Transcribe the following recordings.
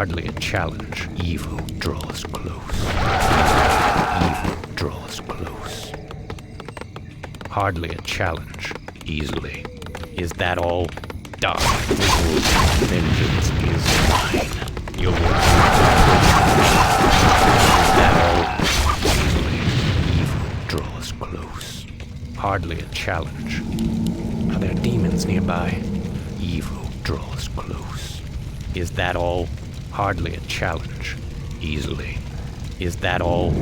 Hardly a challenge. Evil draws close. Evil draws close. Hardly a challenge. Easily. Is that all? Die. Vengeance is mine. Your work. Is that all? Easily. Evil draws close. Hardly a challenge. Are there demons nearby? Evil draws close. Is that all? Hardly a challenge. Easily. Is that all?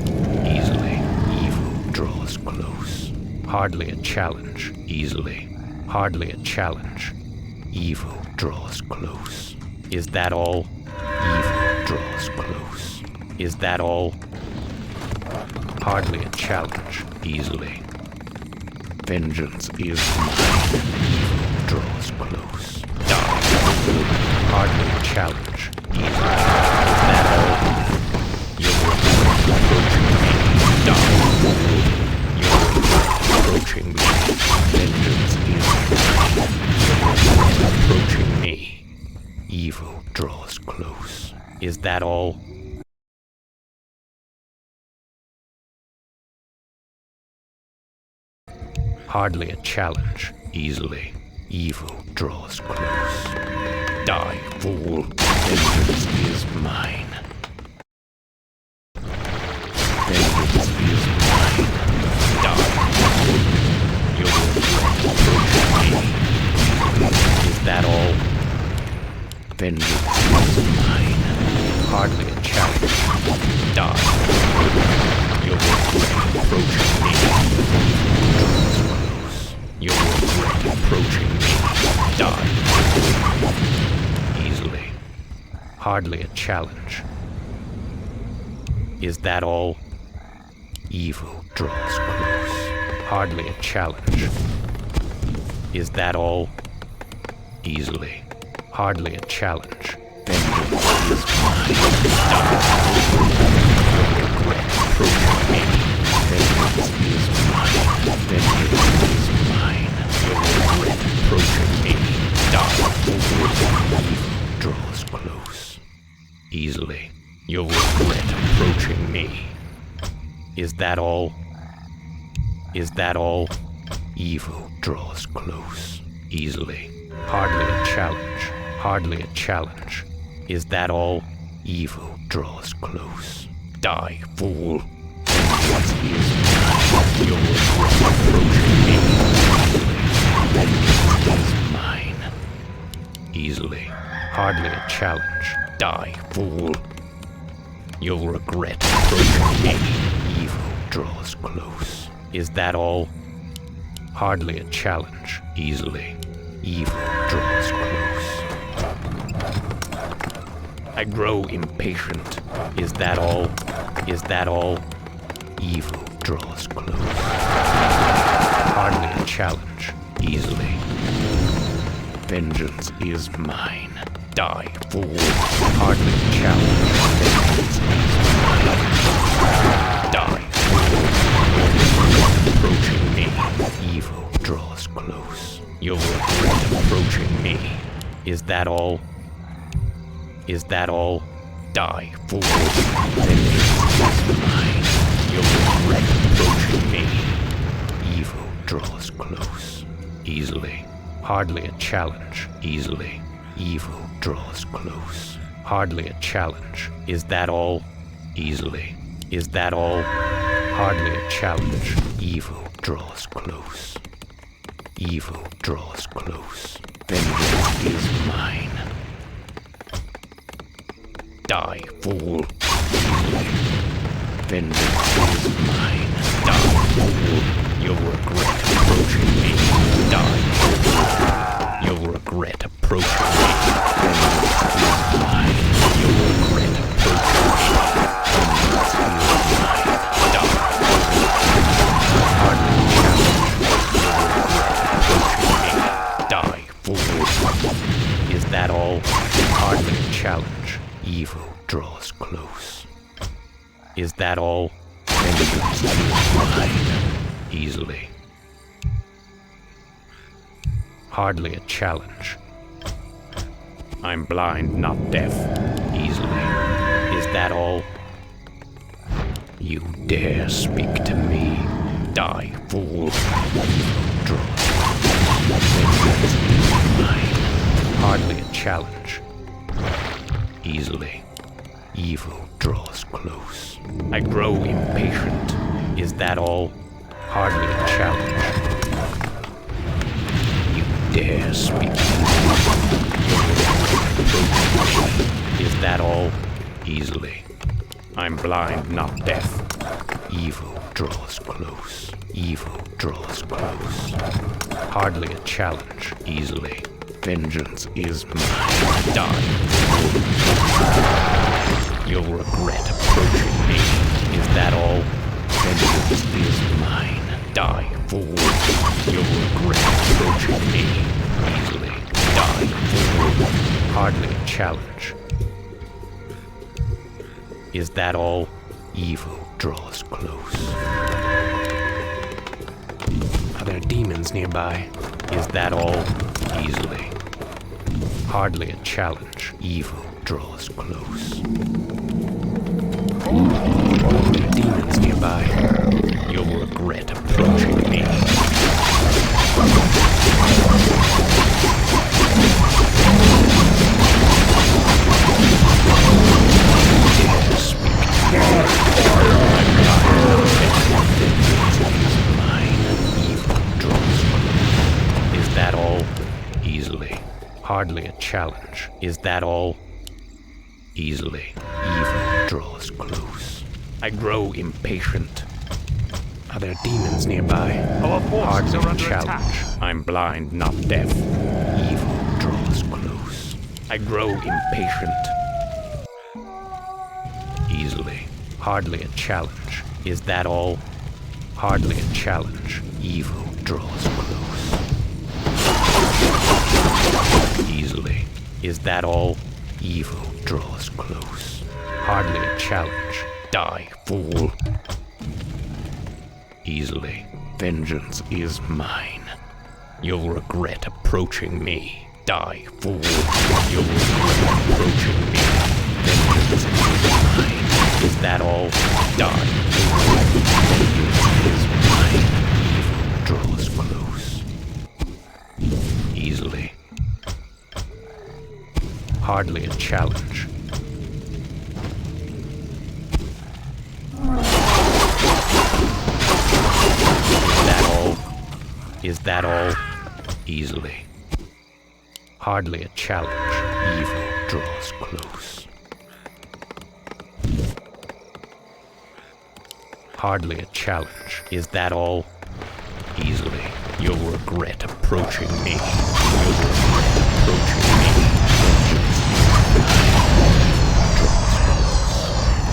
Easily. Evil draws close. Hardly a challenge. Easily. Hardly a challenge. Evil draws close. Is that all? Evil draws close. Is that all? Hardly a challenge. Easily. Vengeance is mine. Evil draws close. Die. Hardly a challenge. Easily. Is that all? Your approaching me. Die. Your approaching me. Vengeance is mine. Your approaching me. Evil draws close. Is that all? Hardly a challenge. Easily. Evil draws close. Die, fool. Vengeance is mine. Vengeance is mine. Die. Your approaching me. Is that all? Vengeance is mine. Hardly a challenge. Die. Your approaching me. Draws close. Your approaching me. Die. Easily. Hardly a challenge. Is that all? Evil draws close. Hardly a challenge. Is that all? Easily. Hardly a challenge. Vengeance is mine. Die. Regret approaching me. Vengeance is mine. Vengeance is mine. Your regret approaching me. Die. Evil draws close. Easily. Your regret approaching me. Is that all? Is that all? Evil draws close. Easily. Hardly a challenge. Hardly a challenge. Is that all? Evil draws close. Die, fool. Vengeance is mine. Your regret approaching me. Vengeance is mine. Easily. Hardly a challenge. Die, fool. You'll regret approaching me. Evil draws close. Is that all? Hardly a challenge. Easily. Evil draws close. I grow impatient. Is that all? Is that all? Evil draws close. Hardly a challenge. Easily. Vengeance is mine. Die, fool. Hardly a challenge. Vengeance is mine. Die, fool. Approaching me. Evil draws close. Your regret approaching me. Is that all? Is that all? Die, fool. Vengeance is mine. Your regret approaching me. Evil draws close. Easily. Hardly a challenge. Easily. Evil draws close. Hardly a challenge. Is that all? Easily. Is that all? Hardly a challenge. Evil draws close. Evil draws close. Vengeance is mine. Die, fool. Vengeance is mine. Die, fool. You'll regret approaching me. Die, fool. You'll regret approaching me. Vengeance is mine. You'll regret approaching me. Vengeance is mine. Die. Hardly a challenge. You'll regret approaching me. Die, fool. Is that all? Hardly a challenge. Evil draws close. Is that all? Vengeance is mine. Easily. Hardly a challenge. I'm blind, not deaf. Easily. that all? You dare speak to me? Die, fool. Draw. Vengeance is mine. Hardly a challenge. Easily. Evil draws close. I grow impatient. Is that all? Hardly a challenge. You dare speak to me? Is that all? Easily. I'm blind, not deaf. Evil draws close. Evil draws close. Hardly a challenge. Easily. Vengeance is mine. Die. You'll regret approaching me. Is that all? Vengeance is mine. Die, fool. You'll regret approaching me. Easily. Die, fool. Hardly a challenge. Is that all? Evil draws close. Are there demons nearby? Is that all? Easily. Hardly a challenge. Evil draws close. Are there demons nearby? You'll regret approaching me. Is that all? Easily. Hardly a challenge. Is that all? Easily. Evil draws close. I grow impatient. Are there demons nearby? Our forces are under challenge. attack. I'm blind, not deaf. Evil draws close. I grow impatient. Easily. Hardly a challenge. Is that all? Hardly a challenge. Evil draws close. Easily. Is that all? Evil draws close. Hardly a challenge. Die, fool. Easily. Vengeance is mine. You'll regret approaching me. Die, fool. You'll regret approaching me. Vengeance is mine. Is that all? Die, fool. Vengeance is mine. Evil draws close. Easily. Hardly a challenge. Is that all? Easily. Hardly a challenge. Evil draws close. Hardly a challenge. Is that all? Easily. You'll regret approaching me. You'll regret approaching me.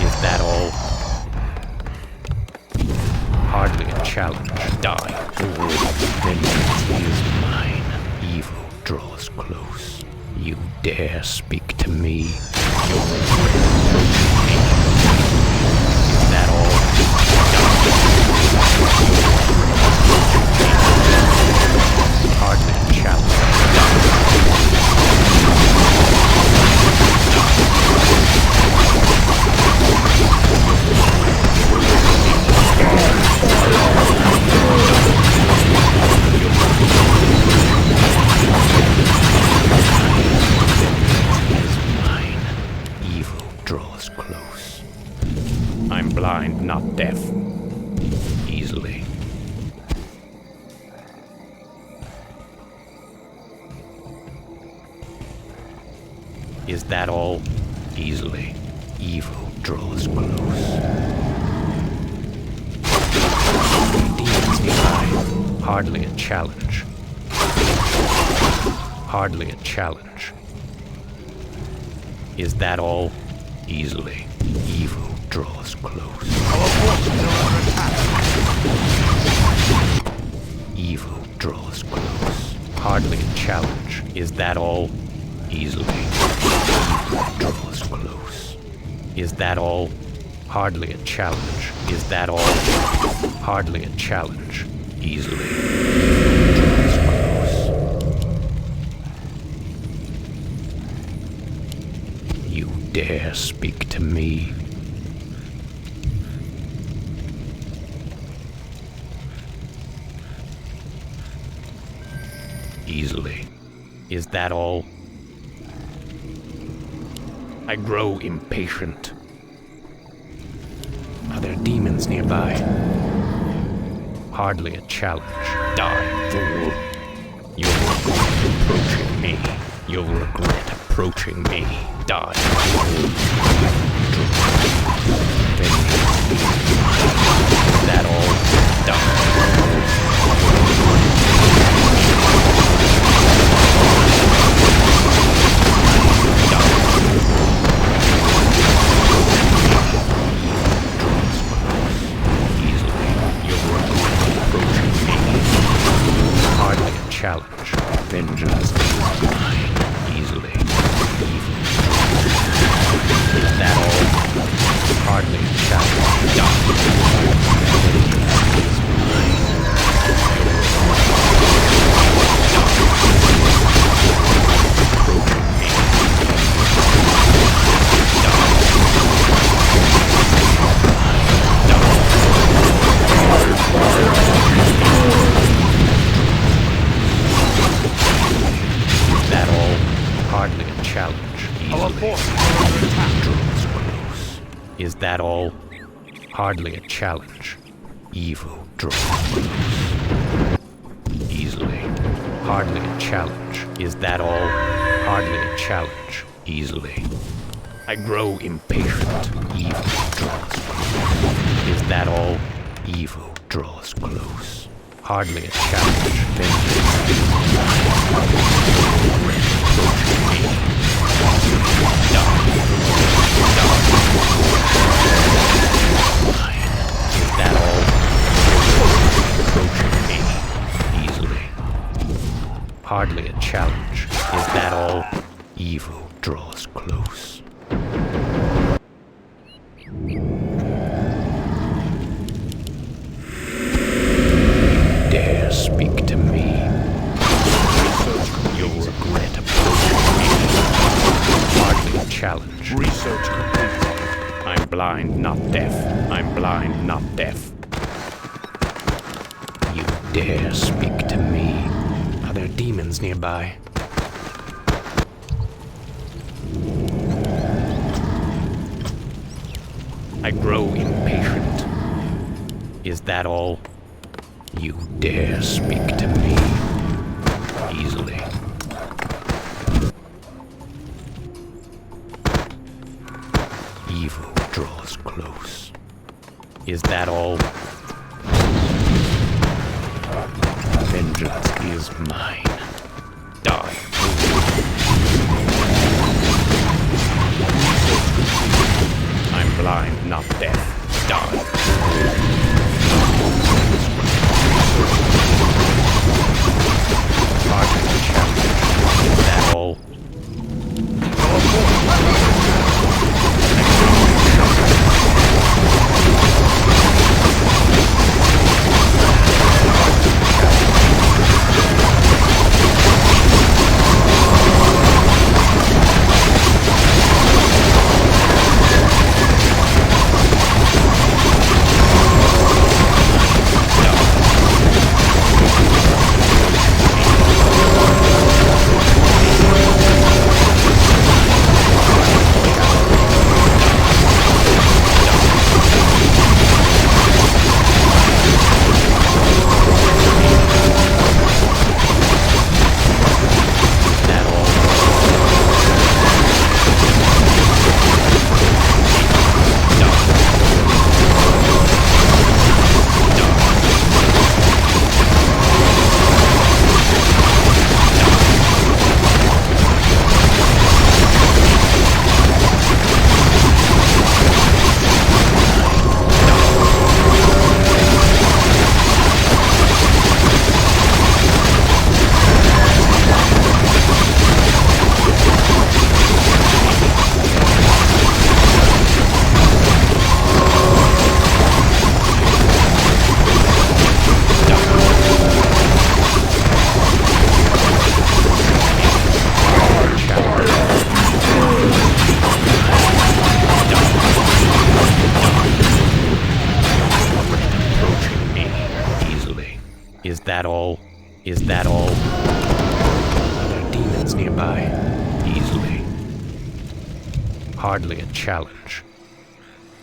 Is that all? Hardly a challenge. Die, fool. Vengeance is mine. Evil draws close. You dare speak to me? You'll regret approaching me. Is that all? Hardly a challenge. I'm blind, not deaf. Easily. Is that all? Easily. Evil draws close. Demons nearby. Hardly a challenge. Hardly a challenge. Is that all? Easily. Evil draws close. Our forces are under attack. Evil draws close. Hardly a challenge. Is that all? Easily. Evil draws close. Is that all? Hardly a challenge. Is that all? Hardly a challenge. Easily. Evil draws close. You dare speak to me? Easily. Is that all? I grow impatient. Are there demons nearby? Hardly a challenge. Die, fool. You'll regret approaching me. You'll regret approaching me. Die, fool. Is that all? Die. Challenge. Vengeance is mine. Easily. Evil. Is that all? Hardly a challenge. Vengeance is mine. Approaching me. That all? Hardly a challenge. Our forces are under attack. Draws close. Is that all? Hardly a challenge. Evil draws close. Easily. Hardly a challenge. Is that all? Hardly a challenge. Easily. I grow impatient. Evil draws close. Is that all? Evil draws close. Hardly a challenge. Vengeance is Is that all? Approaching me. Easily. Hardly a challenge. Is that all? Evil draws close. Dare speak to me. You'll regret approaching me. Hardly a challenge. Research complete. I'm blind, not deaf. I'm blind, not deaf. You dare speak to me. Are there demons nearby? I grow impatient. Is that all? You dare speak to me. Easily. Evil draws close. Is that all? Vengeance is mine. Die. I'm blind, not deaf. Die. Hardly challenge. Is that all? Is that all? Is that all? Are there demons nearby? Easily. Hardly a challenge.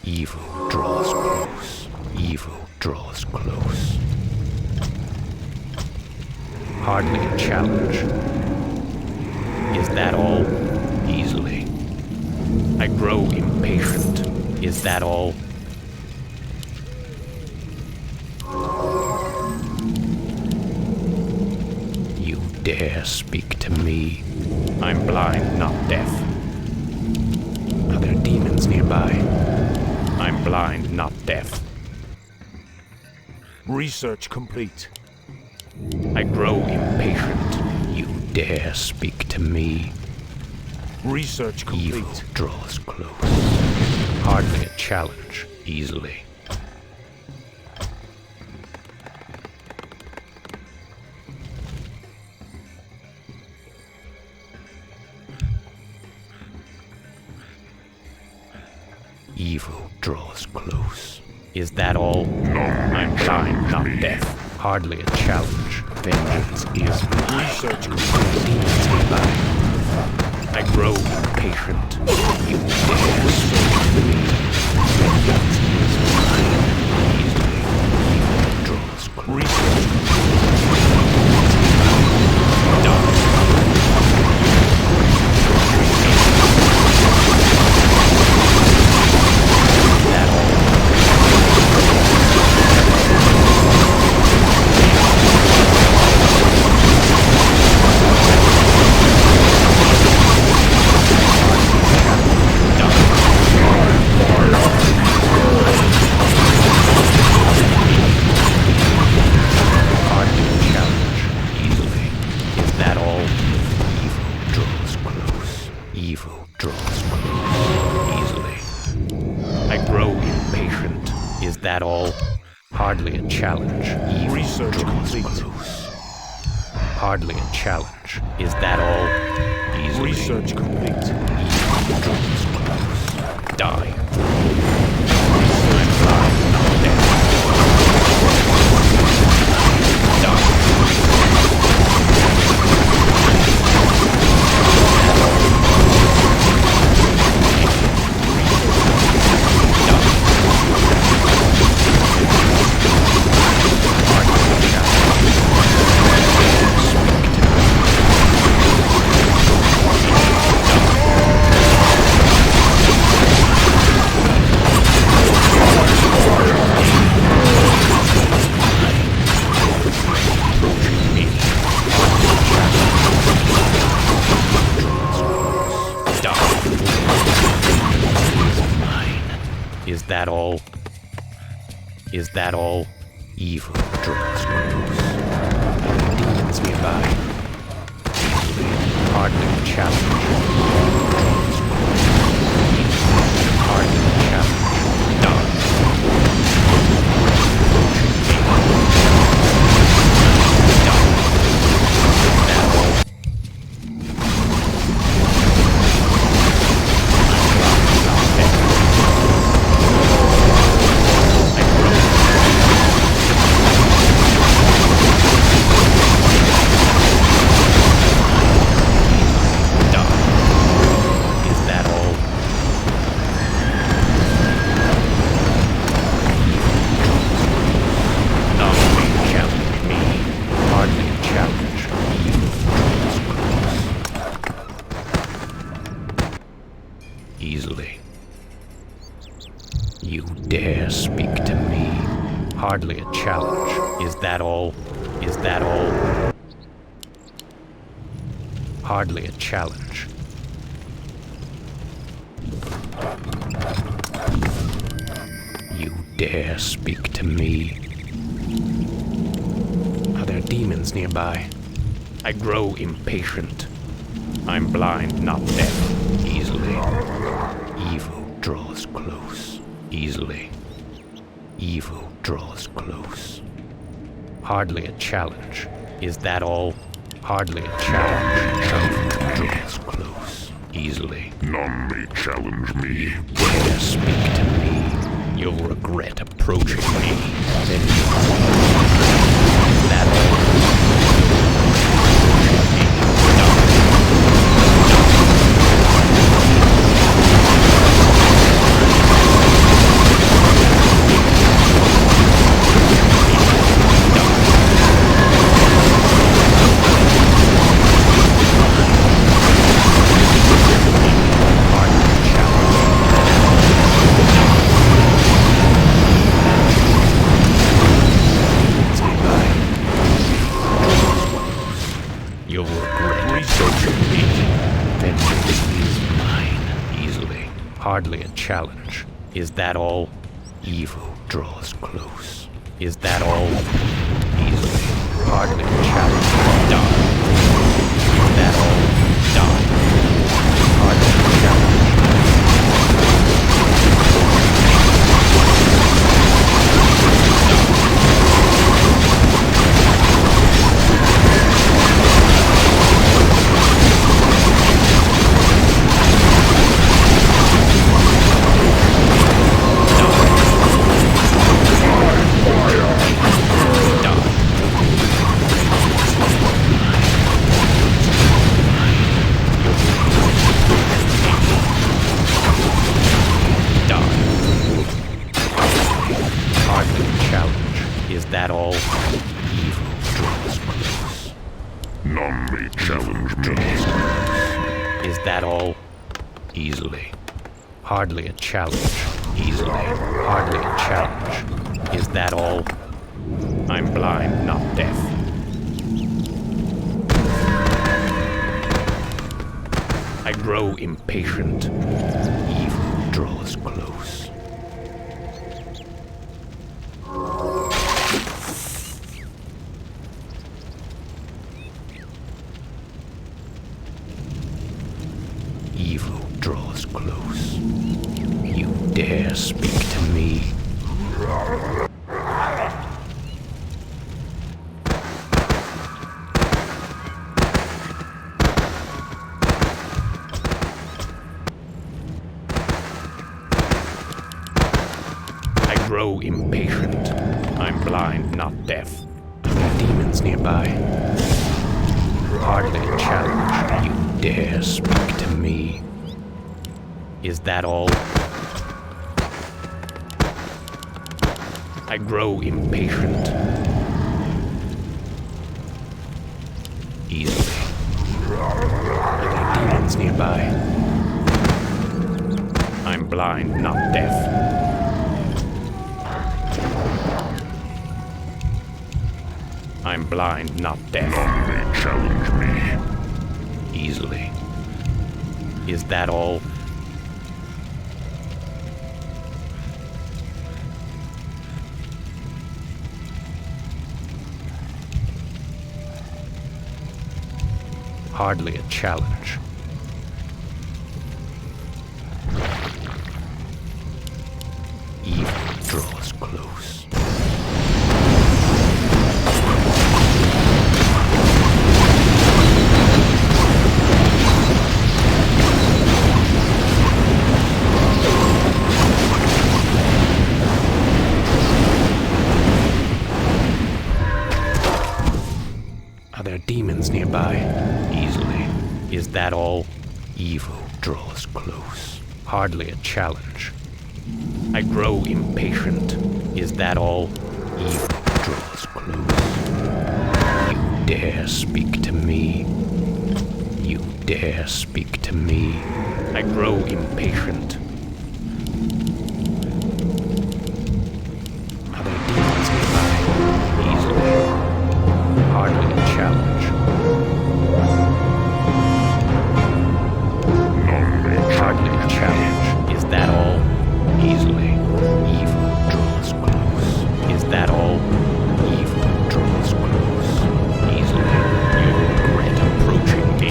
Evil draws close. Evil draws close. Hardly a challenge. Is that all? Easily. I grow impatient. Is that all? You dare speak to me? I'm blind, not deaf. Are there demons nearby? I'm blind, not deaf. Research complete. I grow impatient. You dare speak to me? Research complete. Evil draws close. Hardly a challenge, easily. Evil draws close. Is that all? I'm blind, not deaf. Hardly a challenge. Vengeance is mine. Research Demons nearby. I grow impatient. You dare speak to me? Vengeance is mine. Easily. Evil draws close. Research that all? Hardly a challenge. Evil Research draws complete. close. Hardly a challenge. Is that all? Easily. Research complete. Evil draws close. Die. I'm blind, not deaf. Is that all? Is that all? Evil draws close. Demons nearby. Hardly a challenge. Draws close. Hardly a challenge. Die. Easily. You dare speak to me? Hardly a challenge. Is that all? Is that all? Hardly a challenge. You dare speak to me? Are there demons nearby? I grow impatient. I'm blind, not deaf. Easily. Evil draws close. Easily. Evil draws close. Hardly a challenge. Is that all? Hardly a challenge. Evil draws close. Easily. None may challenge me. Dare speak to me. You'll regret approaching me. Then that all? You'll regret researching me. Vengeance is mine, easily. Hardly a challenge. Is that all? Evil draws close. Is that all? Easily. Hardly a challenge. Die. Is that all? Die. Hardly a challenge. Is that all? Evil draws close. None may challenge me. Is that all? Easily. Hardly a challenge. Easily. Hardly a challenge. Is that all? I'm blind, not deaf. I grow impatient. Evil draws close. Evil draws close. You dare speak to me? I grow impatient. I'm blind, not deaf. Are there demons nearby? Hardly a challenge. You dare speak to me? Is that all? I grow impatient. Easily. Are there demons nearby? I'm blind, not deaf. I'm blind, not deaf. None may challenge me. Easily. Is that all? Hardly a challenge. Evil draws close. Are there demons nearby? Easily. Is that all? Evil draws close. Hardly a challenge. I grow impatient. Is that all? Evil draws close. You dare speak to me? You dare speak to me? I grow impatient. Are there demons nearby? Easily. Hardly a challenge. Hardly a challenge. Is that all? Easily. Evil draws close. Is that all? Evil draws close. Easily. You regret approaching me.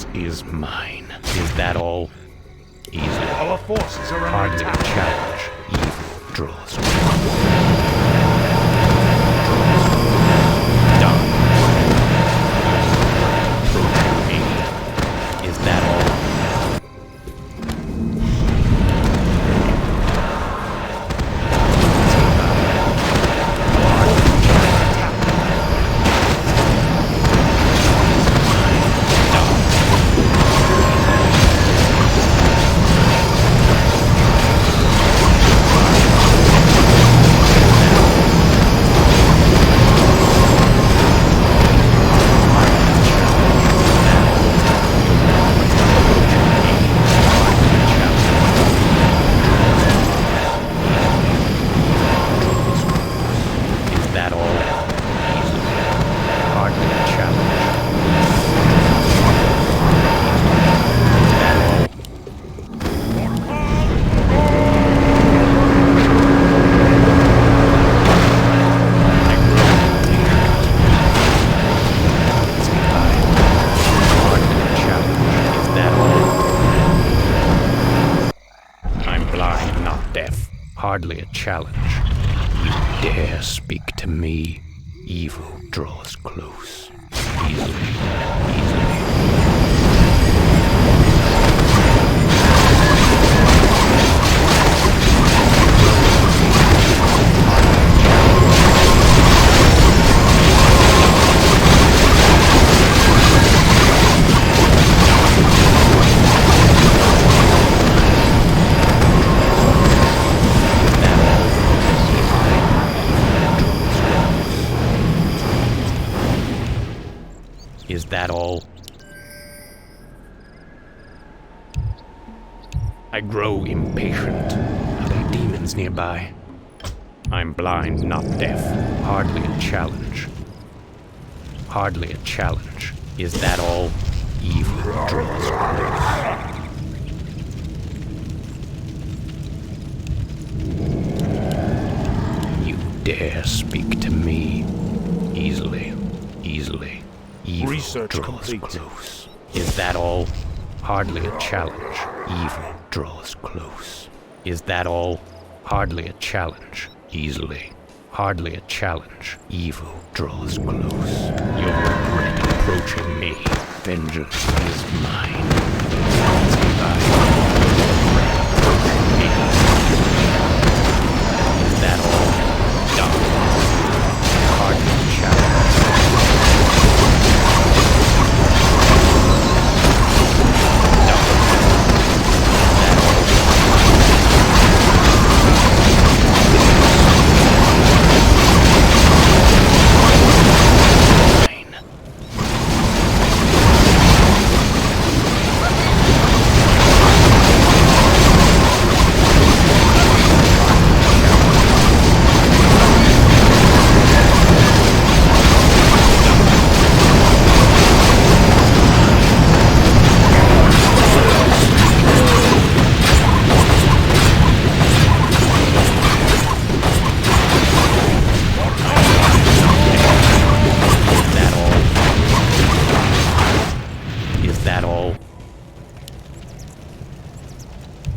vengeance is mine. Is that all? Easily. Our forces are under Hardly a attack. challenge. Evil draws close. Done. Approaching me. Is that all? Hardly a challenge. You dare speak to me. Evil draws close. Easily. Is that all? I grow impatient. Are there demons nearby? I'm blind, not deaf. Hardly a challenge. Hardly a challenge. Is that all? Evil draws close. You dare speak to me. Easily. Evil Research draws complete. close. Is that all? Hardly a challenge. Evil draws close. Is that all? Hardly a challenge. Easily. Hardly a challenge. Evil draws close. Your regret approaching me. Vengeance is mine. Is that all? Done. Hardly a challenge.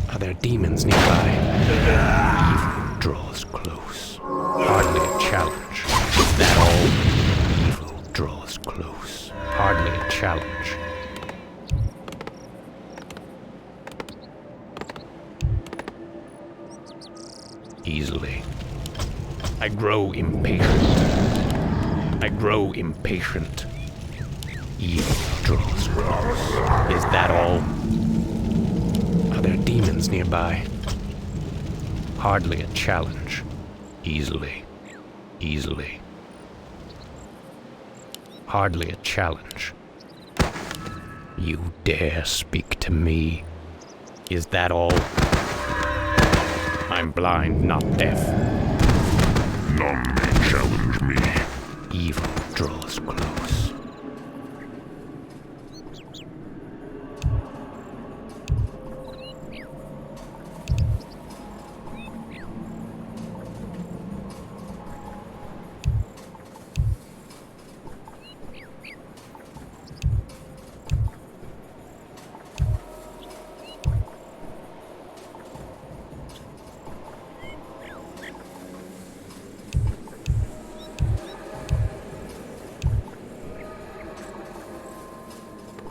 Are there demons nearby? Evil draws close. Hardly a challenge. Is that all? Evil draws close. Hardly a challenge. Easily. I grow impatient. Evil draws close. Is that all? Are there demons nearby? Hardly a challenge. Easily. Hardly a challenge. You dare speak to me. Is that all? I'm blind, not deaf. None may challenge me. Evil draws close.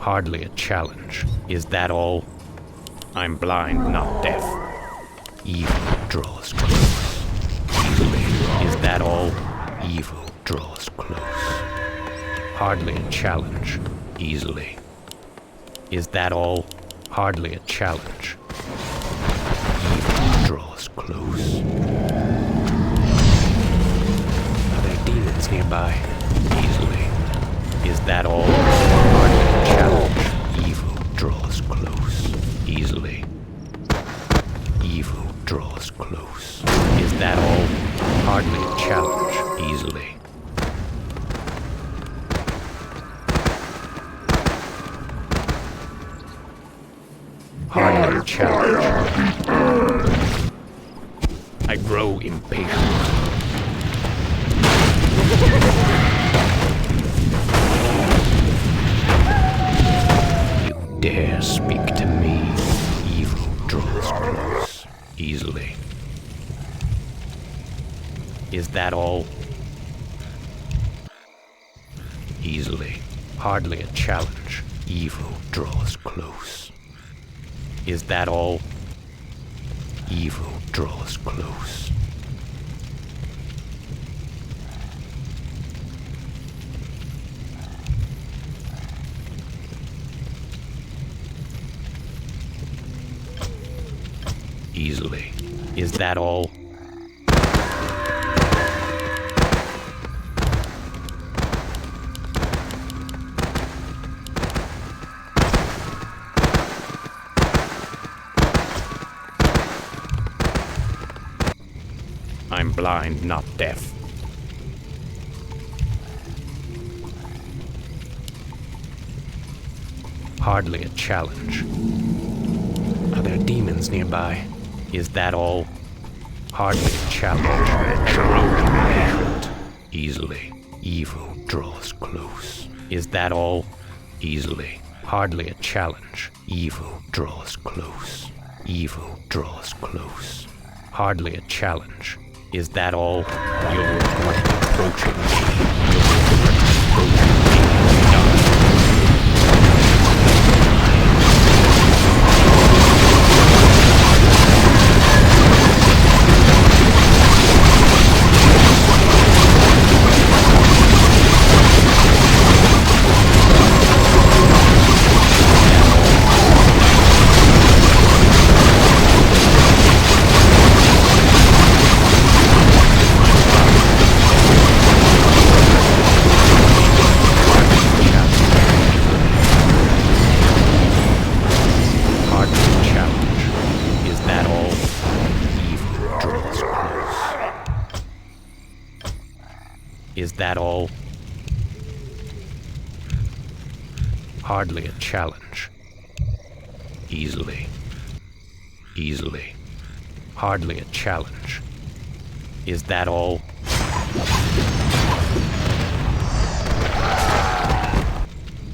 Hardly a challenge. Is that all? I'm blind, not deaf. Evil draws close. Easily. Is that all? Evil draws close. Hardly a challenge. Easily. Is that all? Hardly a challenge. Evil draws close. Are there demons nearby? Easily. Is that all? Hardly a challenge. Evil draws close. Easily. Evil draws close. Is that all? Hardly a challenge. Easily. Hardly a challenge. I grow impatient. You dare speak to me? Evil draws close. Easily. Is that all? Easily. Hardly a challenge. Evil draws close. Is that all? Evil draws close. Easily. Is that all? I'm blind, not deaf. Hardly a challenge. Are there demons nearby? Is that all? Hardly a challenge. I grow impatient. Easily. Evil draws close. Is that all? Easily. Hardly a challenge. Evil draws close. Evil draws close. Hardly a challenge. Is that all? You'll regret approaching me. You'll regret approaching me. Is that all? Hardly a challenge. Easily. Easily. Hardly a challenge. Is that all?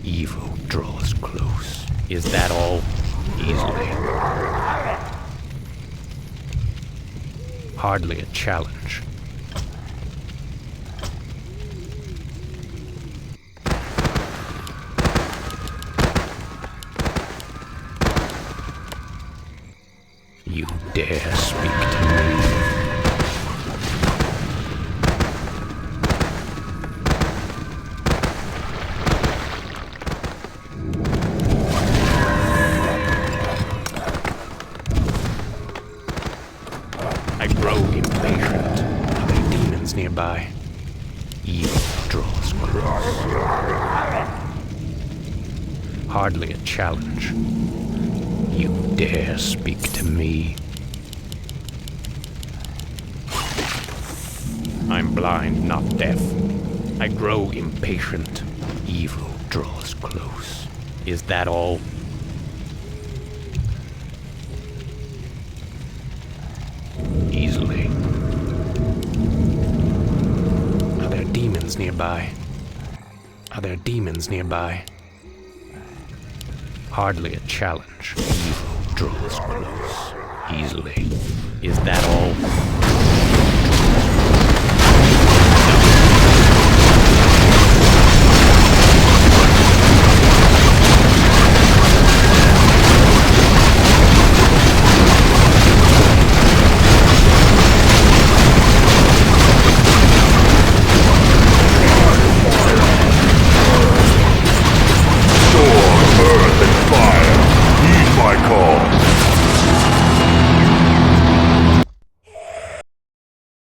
Evil draws close. Is that all? Easily. Hardly a challenge. You dare speak to me? I grow impatient. Are there demons nearby? Evil draws close. Hardly a challenge. You dare speak to me? I'm blind, not deaf. I grow impatient. Evil draws close. Is that all? Easily. Are there demons nearby? Are there demons nearby? Hardly a challenge. Evil draws close. Easily. Is that all?